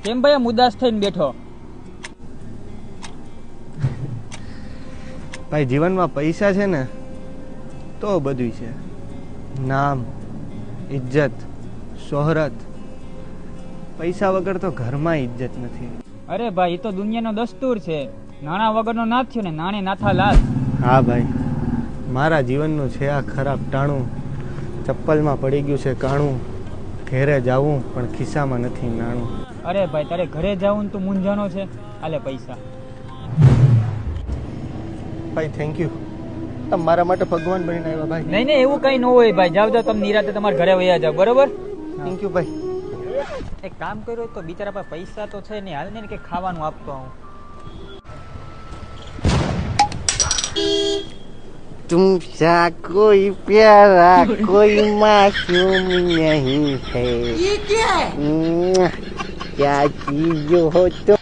કેમ ભાઈ આમ ઉદાસ થઈને બેઠો? ભાઈ જીવનમાં પૈસા છે ને તો બધું છે. નામ, ઇજ્જત, શોહરત. પૈસા વગર તો ઘરમાં ઇજ્જત નથી. અરે ભાઈ એ તો દુનિયાનો દસ્તુર છે. નાણા વગરનો નાથ થયો ને નાણે નાથા લાલ. હા ભાઈ, મારા જીવનનું છે આ ખરાબ ટાણું. ચપ્પલમાં પડી ગયું છે કાણું. ઘેરે જાવું પણ ખિસ્સામાં નથી નાણું. અરે ભાઈ તારે ઘરે જાવું ને તું મૂંઝાનો છે. આલે પૈસા. ભાઈ થેન્ક યુ, તમે મારા માટે ભગવાન બનીને આવ્યા ભાઈ. નહીં નહીં એવું કઈ ન હોય ભાઈ. જાવ જાવ તમે નિરાતે તમારા ઘરે વયા જાવ. બરોબર? થેન્ક યુ ભાઈ. એક કામ કર્યો તો બિચારા પાસે પૈસા તો છે ને, હાલ ને કે ખાવાનું આપતો હું. तुमसा कोई प्यारा कोई मासूम नहीं है। ये क्या है? क्या चीज हो तो